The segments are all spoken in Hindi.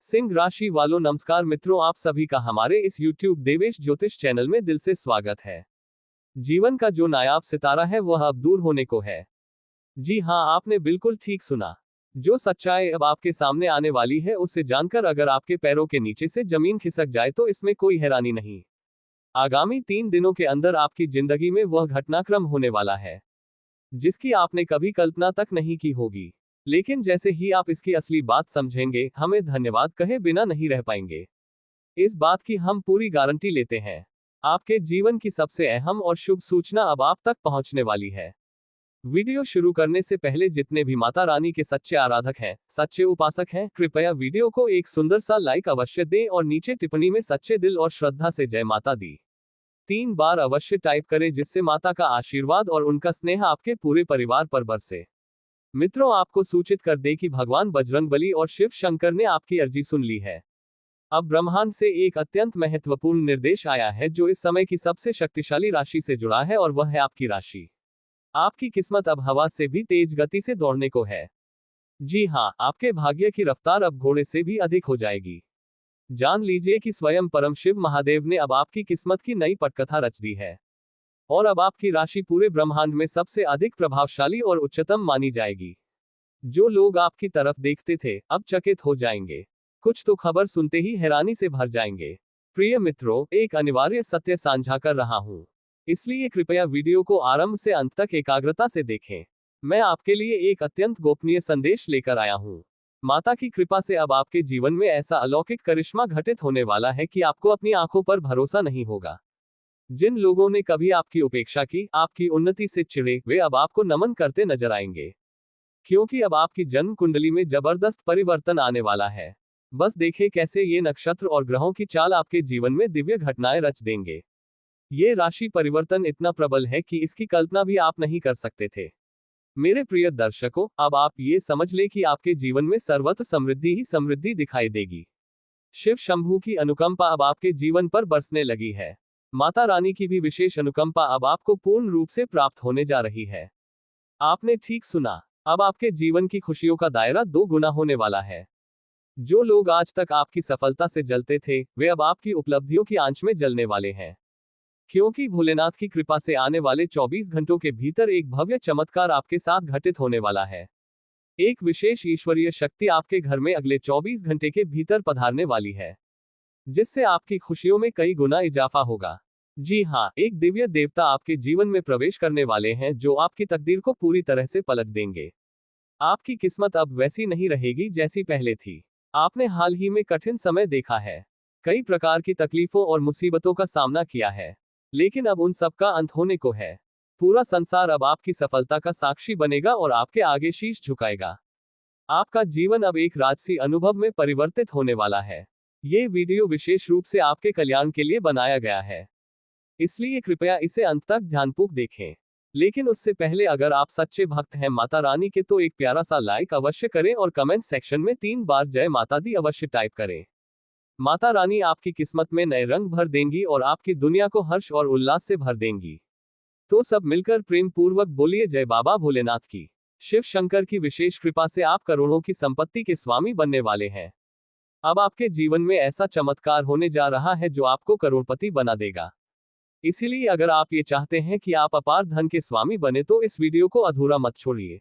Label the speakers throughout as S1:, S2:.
S1: सिंह राशि वालों नमस्कार मित्रों, आप सभी का हमारे इस YouTube देवेश ज्योतिष चैनल में दिल से स्वागत है। जीवन का जो नायाब सितारा है वह अब दूर होने को है। जी हाँ, आपने बिल्कुल ठीक सुना। जो सच्चाई अब आपके सामने आने वाली है उसे जानकर अगर आपके पैरों के नीचे से जमीन खिसक जाए तो इसमें कोई हैरानी नहीं। आगामी 3 दिनों के अंदर आपकी जिंदगी में वह घटनाक्रम होने वाला है जिसकी आपने कभी कल्पना तक नहीं की होगी। लेकिन जैसे ही आप इसकी असली बात समझेंगे, हमें धन्यवाद कहे बिना नहीं रह पाएंगे। इस बात की हम पूरी गारंटी लेते हैं। आपके जीवन की सबसे अहम और शुभ सूचना अब आप तक पहुंचने वाली है। वीडियो शुरू करने से पहले जितने भी माता रानी के सच्चे आराधक हैं, सच्चे उपासक हैं, कृपया वीडियो को एक सुंदर सा लाइक अवश्य दें और नीचे टिप्पणी में सच्चे दिल और श्रद्धा से जय माता दी 3 बार अवश्य टाइप करें, जिससे माता का आशीर्वाद और उनका स्नेह आपके पूरे परिवार पर बरसे। मित्रों, आपको सूचित कर दे कि भगवान बजरंगबली और शिव शंकर ने आपकी अर्जी सुन ली है। अब ब्रह्मांड से एक अत्यंत महत्वपूर्ण निर्देश आया है जो इस समय की सबसे शक्तिशाली राशि से जुड़ा है, और वह है आपकी राशि। आपकी किस्मत अब हवा से भी तेज गति से दौड़ने को है। जी हाँ, आपके भाग्य की रफ्तार अब घोड़े से भी अधिक हो जाएगी। जान लीजिए कि स्वयं परम शिव महादेव ने अब आपकी किस्मत की नई पटकथा रच दी है, और अब आपकी राशि पूरे ब्रह्मांड में सबसे अधिक प्रभावशाली और उच्चतम मानी जाएगी। जो लोग आपकी तरफ देखते थे, अब चकित हो जाएंगे। कुछ तो खबर सुनते ही हैरानी से भर जाएंगे। प्रिय मित्रों, एक अनिवार्य सत्य साझा कर रहा हूं, इसलिए कृपया वीडियो को आरंभ से अंत तक एकाग्रता से देखें। मैं आपके लिए एक अत्यंत गोपनीय संदेश लेकर आया हूं। माता की कृपा से अब आपके जीवन में ऐसा अलौकिक करिश्मा घटित होने वाला है कि आपको अपनी आंखों पर भरोसा नहीं होगा। जिन लोगों ने कभी आपकी उपेक्षा की, आपकी उन्नति से चिढ़े, वे अब आपको नमन करते नजर आएंगे, क्योंकि अब आपकी जन्म कुंडली में जबरदस्त परिवर्तन आने वाला है। बस देखें कैसे ये नक्षत्र और ग्रहों की चाल आपके जीवन में दिव्य घटनाएं रच देंगे। ये राशि परिवर्तन इतना प्रबल है कि इसकी कल्पना भी आप नहीं कर सकते थे। मेरे प्रिय दर्शकों, अब आप ये समझ ले कि आपके जीवन में सर्वत्र समृद्धि ही समृद्धि दिखाई देगी। शिव शंभू की अनुकंपा अब आपके जीवन पर बरसने लगी है। माता रानी की भी विशेष अनुकंपा अब आपको पूर्ण रूप से प्राप्त होने जा रही है। आपने ठीक सुना, अब आपके जीवन की खुशियों का दायरा 2 गुना होने वाला है। जो लोग आज तक आपकी सफलता से जलते थे, वे अब आपकी उपलब्धियों की आंच में जलने वाले हैं, क्योंकि भोलेनाथ की कृपा से आने वाले 24 घंटों के भीतर एक भव्य चमत्कार आपके साथ घटित होने वाला है। एक विशेष ईश्वरीय शक्ति आपके घर में अगले 24 घंटे के भीतर पधारने वाली है, जिससे आपकी खुशियों में कई गुना इजाफा होगा। जी हाँ, एक दिव्य देवता आपके जीवन में प्रवेश करने वाले हैं जो आपकी तकदीर को पूरी तरह से पलट देंगे। आपकी किस्मत अब वैसी नहीं रहेगी जैसी पहले थी। आपने हाल ही में कठिन समय देखा है, कई प्रकार की तकलीफों और मुसीबतों का सामना किया है, लेकिन अब उन सब का अंत होने को है। पूरा संसार अब आपकी सफलता का साक्षी बनेगा और आपके आगे शीश झुकाएगा। आपका जीवन अब एक राजसी अनुभव में परिवर्तित होने वाला है। ये वीडियो विशेष रूप से आपके कल्याण के लिए बनाया गया है, इसलिए कृपया इसे अंत तक ध्यानपूर्वक देखें। लेकिन उससे पहले अगर आप सच्चे भक्त हैं माता रानी के, तो एक प्यारा सा लाइक अवश्य करें और कमेंट सेक्शन में 3 बार जय माता दी अवश्य टाइप करें। माता रानी आपकी किस्मत में नए रंग भर देंगी और आपकी दुनिया को हर्ष और उल्लास से भर देंगी। तो सब मिलकर प्रेम पूर्वक बोलिए जय बाबा भोलेनाथ की। शिव शंकर की विशेष कृपा से आप करोड़ों की संपत्ति के स्वामी बनने वाले हैं। अब आपके जीवन में ऐसा चमत्कार होने जा रहा है जो आपको करोड़पति बना देगा। इसीलिए अगर आप ये चाहते हैं कि आप अपार धन के स्वामी बने, तो इस वीडियो को अधूरा मत छोड़िए।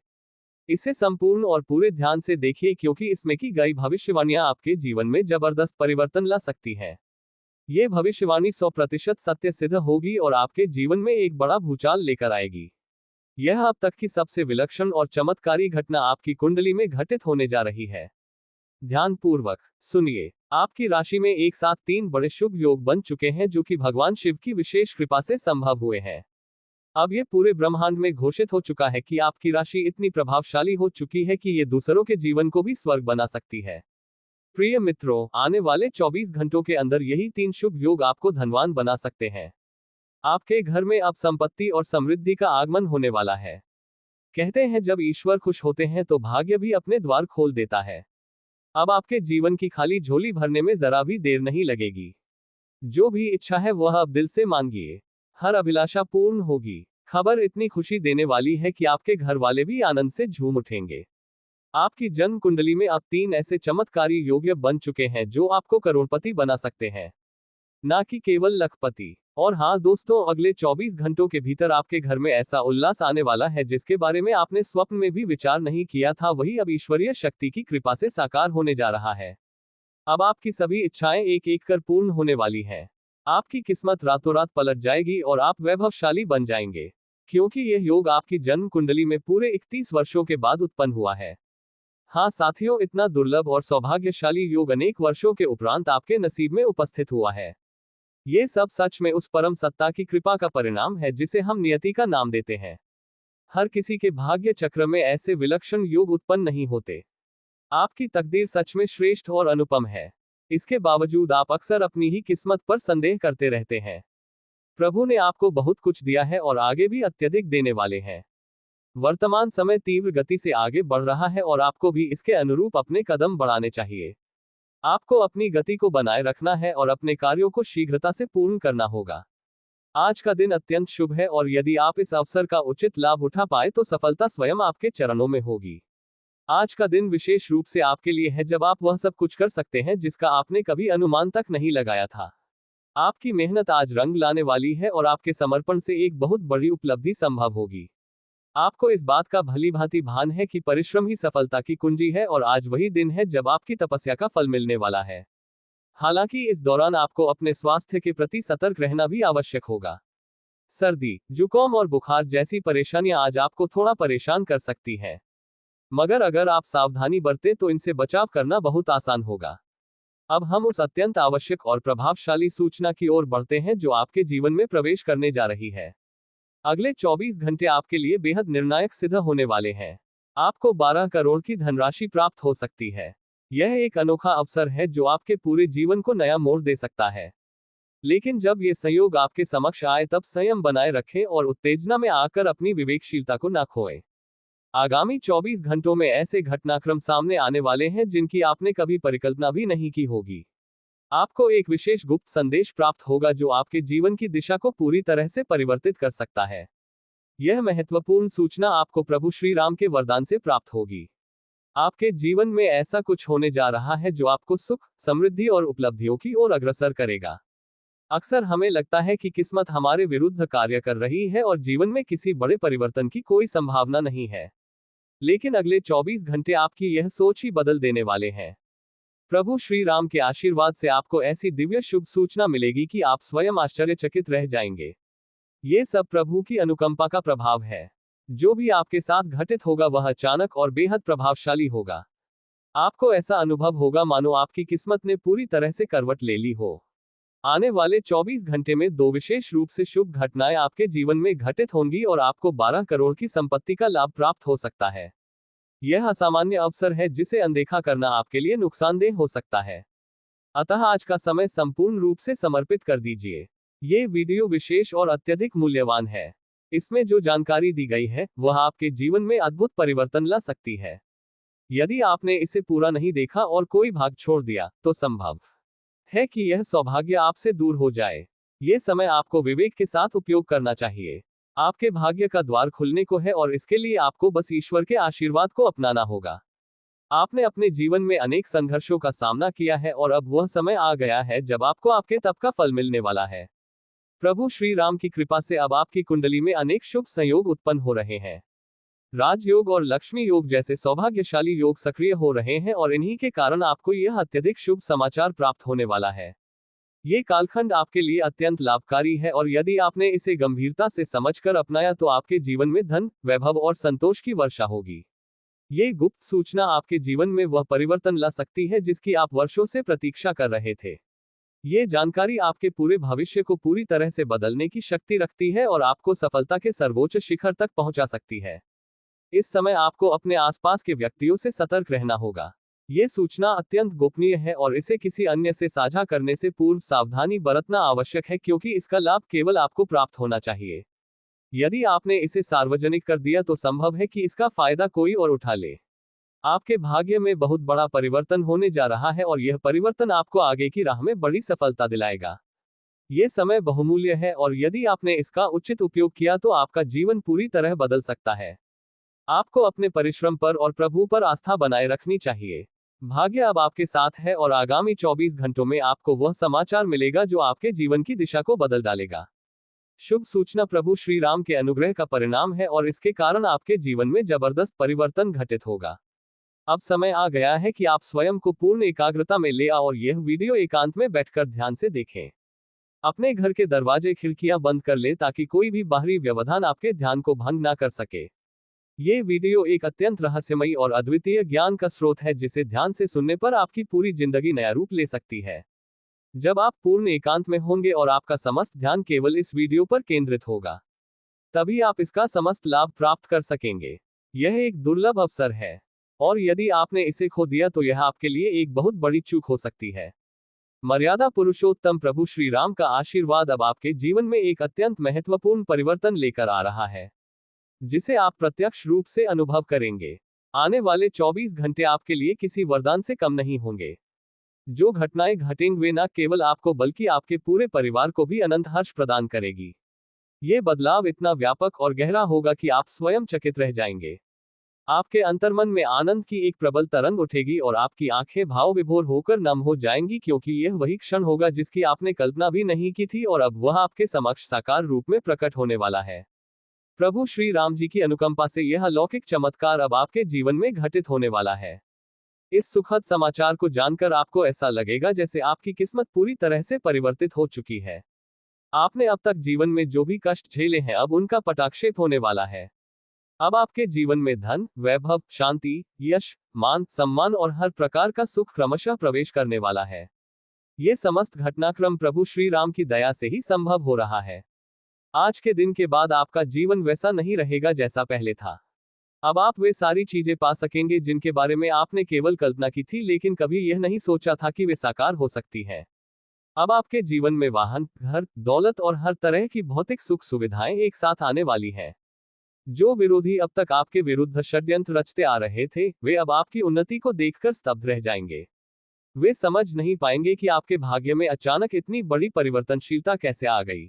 S1: इसे संपूर्ण और पूरे ध्यान से देखिए, क्योंकि इसमें की गई भविष्यवाणियां आपके जीवन में जबरदस्त परिवर्तन ला सकती हैं। ये भविष्यवाणी 100% सत्य सिद्ध होगी और आपके जीवन में एक बड़ा भूचाल लेकर आएगी। यह अब तक की सबसे विलक्षण और चमत्कारी घटना आपकी कुंडली में घटित होने जा रही है। ध्यानपूर्वक सुनिए। आपकी राशि में एक साथ 3 बड़े शुभ योग बन चुके हैं, जो कि भगवान शिव की विशेष कृपा से संभव हुए हैं। अब ये पूरे ब्रह्मांड में घोषित हो चुका है कि आपकी राशि इतनी प्रभावशाली हो चुकी है कि ये दूसरों के जीवन को भी स्वर्ग बना सकती है। प्रिय मित्रों, आने वाले 24 घंटों के अंदर यही 3 शुभ योग आपको धनवान बना सकते हैं। आपके घर में अब संपत्ति और समृद्धि का आगमन होने वाला है। कहते हैं जब ईश्वर खुश होते हैं तो भाग्य भी अपने द्वार खोल देता है। अब आपके जीवन की खाली झोली भरने में जरा भी देर नहीं लगेगी। जो भी इच्छा है वह अब दिल से मांगिए, हर अभिलाषा पूर्ण होगी। खबर इतनी खुशी देने वाली है कि आपके घर वाले भी आनंद से झूम उठेंगे। आपकी जन्म कुंडली में अब 3 ऐसे चमत्कारी योग बन चुके हैं जो आपको करोड़पति बना सकते हैं, ना कि केवल लखपति। और हाँ दोस्तों, अगले 24 घंटों के भीतर आपके घर में ऐसा उल्लास आने वाला है जिसके बारे में आपने स्वप्न में भी विचार नहीं किया था, वही अब ईश्वरीय शक्ति की कृपा से साकार होने जा रहा है। अब आपकी सभी इच्छाएं एक एक कर पूर्ण होने वाली हैं। आपकी किस्मत रातों रात पलट जाएगी और आप वैभवशाली बन जाएंगे, क्योंकि यह योग आपकी जन्म कुंडली में पूरे 31 वर्षों के बाद उत्पन्न हुआ है। हाँ साथियों, इतना दुर्लभ और सौभाग्यशाली योग अनेक वर्षों के उपरांत आपके नसीब में उपस्थित हुआ है। ये सब सच में उस परम सत्ता की कृपा का परिणाम है जिसे हम नियति का नाम देते हैं। हर किसी के भाग्य चक्र में ऐसे विलक्षण योग उत्पन्न नहीं होते। आपकी तकदीर सच में श्रेष्ठ और अनुपम है। इसके बावजूद आप अक्सर अपनी ही किस्मत पर संदेह करते रहते हैं। प्रभु ने आपको बहुत कुछ दिया है और आगे भी अत्यधिक देने वाले हैं। वर्तमान समय तीव्र गति से आगे बढ़ रहा है और आपको भी इसके अनुरूप अपने कदम बढ़ाने चाहिए। आपको अपनी गति को बनाए रखना है और अपने कार्यों को शीघ्रता से पूर्ण करना होगा। आज का दिन अत्यंत शुभ है और यदि आप इस अवसर का उचित लाभ उठा पाए तो सफलता स्वयं आपके चरणों में होगी। आज का दिन विशेष रूप से आपके लिए है जब आप वह सब कुछ कर सकते हैं जिसका आपने कभी अनुमान तक नहीं लगाया था। आपकी मेहनत आज रंग लाने वाली है और आपके समर्पण से एक बहुत बड़ी उपलब्धि संभव होगी। आपको इस बात का भली भांति भान है कि परिश्रम ही सफलता की कुंजी है और आज वही दिन है जब आपकी तपस्या का फल मिलने वाला है। हालांकि इस दौरान आपको अपने स्वास्थ्य के प्रति सतर्क रहना भी आवश्यक होगा। सर्दी, जुकाम और बुखार जैसी परेशानियां आज आपको थोड़ा परेशान कर सकती हैं, मगर अगर आप सावधानी बरतें तो इनसे बचाव करना बहुत आसान होगा। अब हम उस अत्यंत आवश्यक और प्रभावशाली सूचना की ओर बढ़ते हैं जो आपके जीवन में प्रवेश करने जा रही है। अगले 24 घंटे आपके लिए बेहद निर्णायक सिद्ध होने वाले हैं। आपको 12 करोड़ की धनराशि प्राप्त हो सकती है। यह एक अनोखा अवसर है जो आपके पूरे जीवन को नया मोड़ दे सकता है। लेकिन जब ये संयोग आपके समक्ष आए तब संयम बनाए रखें और उत्तेजना में आकर अपनी विवेकशीलता को न खोएं। आगामी 24 घंटों में ऐसे घटनाक्रम सामने आने वाले हैं जिनकी आपने कभी परिकल्पना भी नहीं की होगी। आपको एक विशेष गुप्त संदेश प्राप्त होगा जो आपके जीवन की दिशा को पूरी तरह से परिवर्तित कर सकता है। यह महत्वपूर्ण सूचना आपको प्रभु श्री राम के वरदान से प्राप्त होगी। आपके जीवन में ऐसा कुछ होने जा रहा है जो आपको सुख, समृद्धि और उपलब्धियों की ओर अग्रसर करेगा। अक्सर हमें लगता है कि किस्मत हमारे विरुद्ध कार्य कर रही है और जीवन में किसी बड़े परिवर्तन की कोई संभावना नहीं है। लेकिन अगले 24 घंटे आपकी यह सोच ही बदल देने वाले हैं। प्रभु श्री राम के आशीर्वाद से आपको ऐसी दिव्य शुभ सूचना मिलेगी कि आप स्वयं आश्चर्यचकित रह जाएंगे। ये सब प्रभु की अनुकंपा का प्रभाव है। जो भी आपके साथ घटित होगा वह अचानक और बेहद प्रभावशाली होगा। आपको ऐसा अनुभव होगा मानो आपकी किस्मत ने पूरी तरह से करवट ले ली हो। आने वाले 24 घंटे में 2 विशेष रूप से शुभ घटनाएं आपके जीवन में घटित होंगी और आपको 12 करोड़ की संपत्ति का लाभ प्राप्त हो सकता है। यह असामान्य अवसर है जिसे अनदेखा करना आपके लिए नुकसानदेह हो सकता है। अतः आज का समय संपूर्ण रूप से समर्पित कर दीजिए। ये वीडियो विशेष और अत्यधिक मूल्यवान है। इसमें जो जानकारी दी गई है वह आपके जीवन में अद्भुत परिवर्तन ला सकती है। यदि आपने इसे पूरा नहीं देखा और कोई भाग छोड़ दिया तो संभव है कि यह सौभाग्य आपसे दूर हो जाए। ये समय आपको विवेक के साथ उपयोग करना चाहिए। आपके भाग्य का द्वार खुलने को है और इसके लिए आपको बस ईश्वर के आशीर्वाद को अपनाना होगा। आपने अपने जीवन में अनेक संघर्षों का सामना किया है और अब वह समय आ गया है जब आपको आपके तप का फल मिलने वाला है। प्रभु श्री राम की कृपा से अब आपकी कुंडली में अनेक शुभ संयोग उत्पन्न हो रहे हैं। राजयोग और लक्ष्मी योग जैसे सौभाग्यशाली योग सक्रिय हो रहे हैं और इन्हीं के कारण आपको यह अत्यधिक शुभ समाचार प्राप्त होने वाला है। ये कालखंड आपके लिए अत्यंत लाभकारी है और यदि आपने इसे गंभीरता से समझकर अपनाया तो आपके जीवन में धन, वैभव और संतोष की वर्षा होगी। ये गुप्त सूचना आपके जीवन में वह परिवर्तन ला सकती है जिसकी आप वर्षों से प्रतीक्षा कर रहे थे। ये जानकारी आपके पूरे भविष्य को पूरी तरह से बदलने की शक्ति रखती है और आपको सफलता के सर्वोच्च शिखर तक पहुंचा सकती है। इस समय आपको अपने आसपास के व्यक्तियों से सतर्क रहना होगा। ये सूचना अत्यंत गोपनीय है और इसे किसी अन्य से साझा करने से पूर्व सावधानी बरतना आवश्यक है क्योंकि इसका लाभ केवल आपको प्राप्त होना चाहिए। यदि आपने इसे सार्वजनिक कर दिया तो संभव है कि इसका फायदा कोई और उठा ले। आपके भाग्य में बहुत बड़ा परिवर्तन होने जा रहा है और यह परिवर्तन आपको आगे की राह में बड़ी सफलता दिलाएगा। ये समय बहुमूल्य है और यदि आपने इसका उचित उपयोग किया तो आपका जीवन पूरी तरह बदल सकता है। आपको अपने परिश्रम पर और प्रभु पर आस्था बनाए रखनी चाहिए। भाग्य अब आपके साथ है और आगामी 24 घंटों में आपको वह समाचार मिलेगा जो आपके जीवन की दिशा को बदल डालेगा। शुभ सूचना प्रभु श्री राम के अनुग्रह का परिणाम है और इसके कारण आपके जीवन में जबरदस्त परिवर्तन घटित होगा। अब समय आ गया है कि आप स्वयं को पूर्ण एकाग्रता में ले आओ और यह वीडियो एकांत में बैठकर ध्यान से देखें। अपने घर के दरवाजे खिड़कियां बंद कर ले ताकि कोई भी बाहरी व्यवधान आपके ध्यान को भंग ना कर सके। ये वीडियो एक अत्यंत रहस्यमयी और अद्वितीय ज्ञान का स्रोत है जिसे ध्यान से सुनने पर आपकी पूरी जिंदगी नया रूप ले सकती है। जब आप पूर्ण एकांत में होंगे और आपका समस्त ध्यान केवल इस वीडियो पर केंद्रित होगा, तभी आप इसका समस्त लाभ प्राप्त कर सकेंगे। यह एक दुर्लभ अवसर है और यदि आपने इसे खो दिया तो यह आपके लिए एक बहुत बड़ी चूक हो सकती है। मर्यादा पुरुषोत्तम प्रभु श्री राम का आशीर्वाद अब आपके जीवन में एक अत्यंत महत्वपूर्ण परिवर्तन लेकर आ रहा है, जिसे आप प्रत्यक्ष रूप से अनुभव करेंगे। आने वाले 24 घंटे आपके लिए किसी वरदान से कम नहीं होंगे। जो घटनाएं घटेंगी वे न केवल आपको बल्कि आपके पूरे परिवार को भी अनंत हर्ष प्रदान करेगी। ये बदलाव इतना व्यापक और गहरा होगा कि आप स्वयं चकित रह जाएंगे। आपके अंतर्मन में आनंद की एक प्रबल तरंग उठेगी और आपकी आंखें भाव विभोर होकर नम हो जाएंगी, क्योंकि यह वही क्षण होगा जिसकी आपने कल्पना भी नहीं की थी और अब वह आपके समक्ष साकार रूप में प्रकट होने वाला है। प्रभु श्री राम जी की अनुकंपा से यह अलौकिक चमत्कार अब आपके जीवन में घटित होने वाला है। इस सुखद समाचार को जानकर आपको ऐसा लगेगा जैसे आपकी किस्मत पूरी तरह से परिवर्तित हो चुकी है। आपने अब तक जीवन में जो भी कष्ट झेले हैं अब उनका पटाक्षेप होने वाला है। अब आपके जीवन में धन, वैभव, शांति, यश, मान, सम्मान और हर प्रकार का सुख क्रमशः प्रवेश करने वाला है। ये समस्त घटनाक्रम प्रभु श्री राम की दया से ही संभव हो रहा है। आज के दिन के बाद आपका जीवन वैसा नहीं रहेगा जैसा पहले था। अब आप वे सारी चीजें पा सकेंगे जिनके बारे में आपने केवल कल्पना की थी लेकिन कभी यह नहीं सोचा था कि वे साकार हो सकती हैं। अब आपके जीवन में वाहन, घर, दौलत और हर तरह की भौतिक सुख सुविधाएं एक साथ आने वाली हैं। जो विरोधी अब तक आपके विरुद्ध षड्यंत्र रचते आ रहे थे, वे अब आपकी उन्नति को देखकर स्तब्ध रह जाएंगे। वे समझ नहीं पाएंगे कि आपके भाग्य में अचानक इतनी बड़ी परिवर्तनशीलता कैसे आ गई।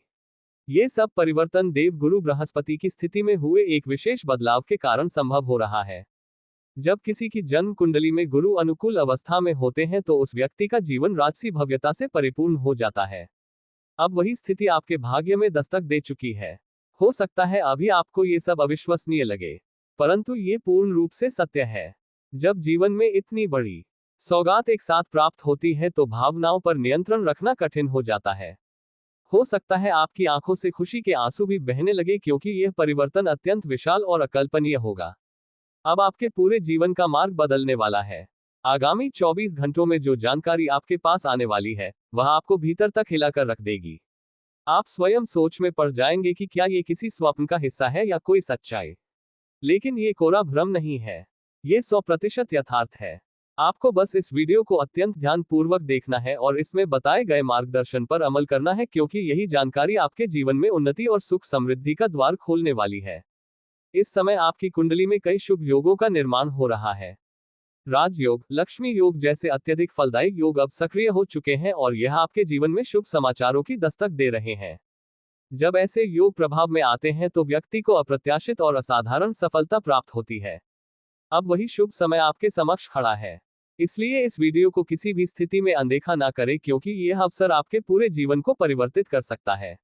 S1: ये सब परिवर्तन देव गुरु बृहस्पति की स्थिति में हुए एक विशेष बदलाव के कारण संभव हो रहा है। जब किसी की जन्म कुंडली में गुरु अनुकूल अवस्था में होते हैं तो उस व्यक्ति का जीवन राजसी भव्यता से परिपूर्ण हो जाता है। अब वही स्थिति आपके भाग्य में दस्तक दे चुकी है। हो सकता है अभी आपको ये सब अविश्वसनीय लगे, परंतु ये पूर्ण रूप से सत्य है। जब जीवन में इतनी बड़ी सौगात एक साथ प्राप्त होती है तो भावनाओं पर नियंत्रण रखना कठिन हो जाता है। हो सकता है आपकी आंखों से खुशी के आंसू भी बहने लगे, क्योंकि यह परिवर्तन अत्यंत विशाल और अकल्पनीय होगा। अब आपके पूरे जीवन का मार्ग बदलने वाला है। आगामी 24 घंटों में जो जानकारी आपके पास आने वाली है वह आपको भीतर तक हिलाकर रख देगी। आप स्वयं सोच में पड़ जाएंगे कि क्या ये किसी स्वप्न का हिस्सा है या कोई सच्चाई। लेकिन ये कोरा भ्रम नहीं है, ये 100% यथार्थ है। आपको बस इस वीडियो को अत्यंत ध्यानपूर्वक देखना है और इसमें बताए गए मार्गदर्शन पर अमल करना है, क्योंकि यही जानकारी आपके जीवन में उन्नति और सुख समृद्धि का द्वार खोलने वाली है। इस समय आपकी कुंडली में कई शुभ योगों का निर्माण हो रहा है। राजयोग, लक्ष्मी योग जैसे अत्यधिक फलदायी योग अब सक्रिय हो चुके हैं और यह आपके जीवन में शुभ समाचारों की दस्तक दे रहे हैं। जब ऐसे योग प्रभाव में आते हैं तो व्यक्ति को अप्रत्याशित और असाधारण सफलता प्राप्त होती है। अब वही शुभ समय आपके समक्ष खड़ा है, इसलिए इस वीडियो को किसी भी स्थिति में अनदेखा ना करें, क्योंकि यह अवसर आपके पूरे जीवन को परिवर्तित कर सकता है।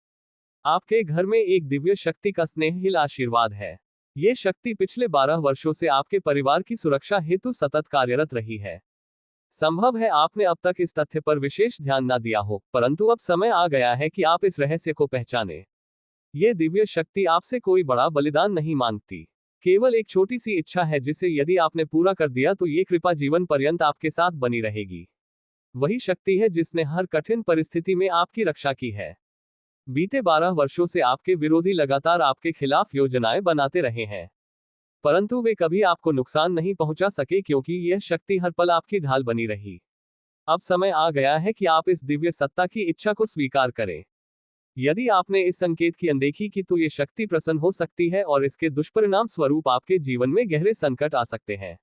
S1: आपके घर में एक दिव्य शक्ति का स्नेहहीन आशीर्वाद है। ये शक्ति पिछले 12 वर्षों से आपके परिवार की सुरक्षा हेतु सतत कार्यरत रही है। संभव है आपने अब तक इस तथ्य पर विशेष ध्यान न दिया हो, परंतु अब समय आ गया है कि आप इस रहस्य को पहचानें। ये दिव्य शक्ति आपसे कोई बड़ा बलिदान नहीं मांगती, केवल एक छोटी सी इच्छा है जिसे यदि आपने पूरा कर दिया तो ये कृपा जीवन पर्यंत आपके साथ बनी रहेगी। वही शक्ति है जिसने हर कठिन परिस्थिति में आपकी रक्षा की है। बीते 12 वर्षों से आपके विरोधी लगातार आपके खिलाफ योजनाएं बनाते रहे हैं, परंतु वे कभी आपको नुकसान नहीं पहुंचा सके, क्योंकि यह शक्ति हर पल आपकी ढाल बनी रही। अब समय आ गया है कि आप इस दिव्य सत्ता की इच्छा को स्वीकार करें। यदि आपने इस संकेत की अनदेखी की तो ये शक्ति प्रसन्न हो सकती है और इसके दुष्परिणाम स्वरूप आपके जीवन में गहरे संकट आ सकते हैं।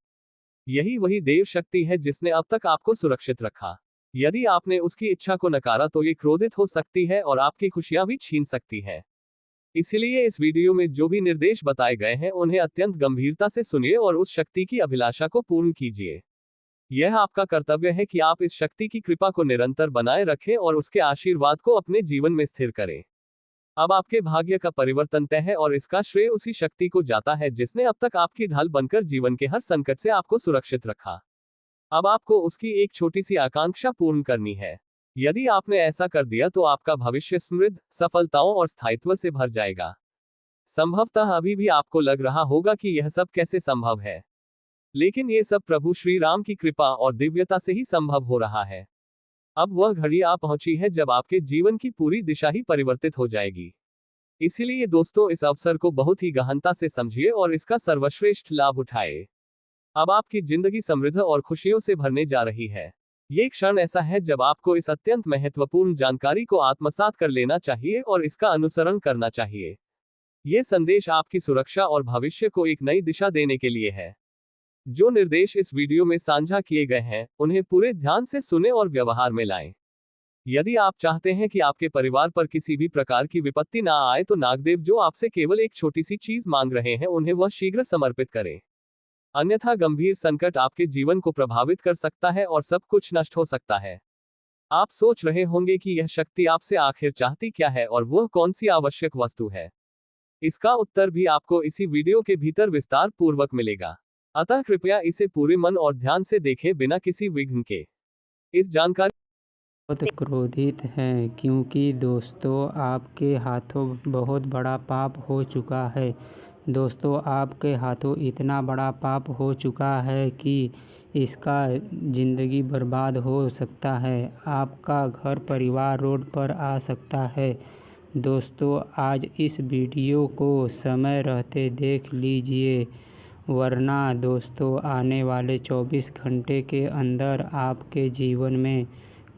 S1: यही वही देव शक्ति है जिसने अब तक आपको सुरक्षित रखा। यदि आपने उसकी इच्छा को नकारा तो ये क्रोधित हो सकती है और आपकी खुशियां भी छीन सकती है। इसलिए इस वीडियो में जो भी निर्देश बताए गए हैं उन्हें अत्यंत गंभीरता से सुनिए और उस शक्ति की अभिलाषा को पूर्ण कीजिए। यह आपका कर्तव्य है कि आप इस शक्ति की कृपा को निरंतर बनाए रखें और उसके आशीर्वाद को अपने जीवन में स्थिर करें। अब आपके भाग्य का परिवर्तन तय है और इसका श्रेय उसी शक्ति को जाता है जिसने अब तक आपकी ढाल बनकर जीवन के हर संकट से आपको सुरक्षित रखा। अब आपको उसकी एक छोटी सी आकांक्षा पूर्ण करनी है। यदि आपने ऐसा कर दिया तो आपका भविष्य समृद्ध, सफलताओं और स्थायित्व से भर जाएगा। संभवतः अभी भी आपको लग रहा होगा कि यह सब कैसे संभव है, लेकिन ये सब प्रभु श्री राम की कृपा और दिव्यता से ही संभव हो रहा है। अब वह घड़ी आ पहुंची है जब आपके जीवन की पूरी दिशा ही परिवर्तित हो जाएगी। इसीलिए दोस्तों, इस अवसर को बहुत ही गहनता से समझिए और इसका सर्वश्रेष्ठ लाभ उठाए। अब आपकी जिंदगी समृद्ध और खुशियों से भरने जा रही है। ये क्षण ऐसा है जब आपको इस अत्यंत महत्वपूर्ण जानकारी को आत्मसात कर लेना चाहिए और इसका अनुसरण करना चाहिए। ये संदेश आपकी सुरक्षा और भविष्य को एक नई दिशा देने के लिए है। जो निर्देश इस वीडियो में साझा किए गए हैं, उन्हें पूरे ध्यान से सुने और व्यवहार में लाएं। यदि आप चाहते हैं कि आपके परिवार पर किसी भी प्रकार की विपत्ति ना आए तो नागदेव जो आपसे केवल एक छोटी सी चीज मांग रहे हैं उन्हें वह शीघ्र समर्पित करें। अन्यथा गंभीर संकट आपके जीवन को प्रभावित कर सकता है और सब कुछ नष्ट हो सकता है। आप सोच रहे होंगे कि यह शक्ति आपसे आखिर चाहती क्या है और वह कौन सी आवश्यक वस्तु है। इसका उत्तर भी आपको इसी वीडियो के भीतर विस्तार पूर्वक मिलेगा। अतः कृपया इसे पूरे मन और ध्यान से देखें बिना किसी विघ्न के। इस जानकारी
S2: बहुत क्रोधित हैं क्योंकि दोस्तों आपके हाथों बहुत बड़ा पाप हो चुका है। दोस्तों आपके हाथों इतना बड़ा पाप हो चुका है कि इसका ज़िंदगी बर्बाद हो सकता है। आपका घर परिवार रोड पर आ सकता है। दोस्तों आज इस वीडियो को समय रहते देख लीजिए, वरना दोस्तों आने वाले 24 घंटे के अंदर आपके जीवन में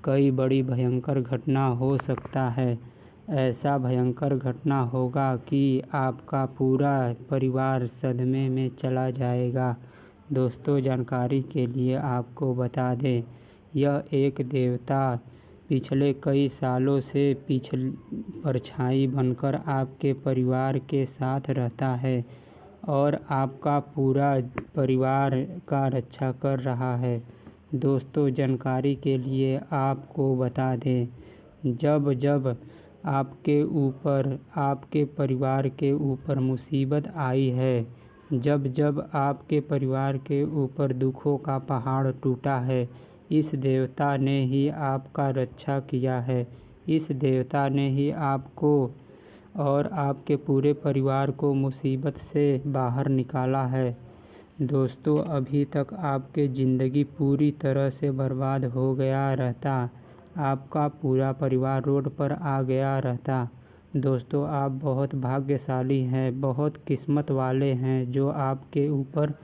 S2: कई बड़ी भयंकर घटना हो सकता है। ऐसा भयंकर घटना होगा कि आपका पूरा परिवार सदमे में चला जाएगा। दोस्तों जानकारी के लिए आपको बता दें, यह एक देवता पिछले कई सालों से परछाई बनकर आपके परिवार के साथ रहता है और आपका पूरा परिवार का रक्षा कर रहा है। दोस्तों जानकारी के लिए आपको बता दें, जब जब आपके ऊपर, आपके परिवार के ऊपर मुसीबत आई है, जब जब आपके परिवार के ऊपर दुखों का पहाड़ टूटा है, इस देवता ने ही आपका रक्षा किया है। इस देवता ने ही आपको और आपके पूरे परिवार को मुसीबत से बाहर निकाला है। दोस्तों अभी तक आपकी ज़िंदगी पूरी तरह से बर्बाद हो गया रहता, आपका पूरा परिवार रोड पर आ गया रहता। दोस्तों आप बहुत भाग्यशाली हैं, बहुत किस्मत वाले हैं जो आपके ऊपर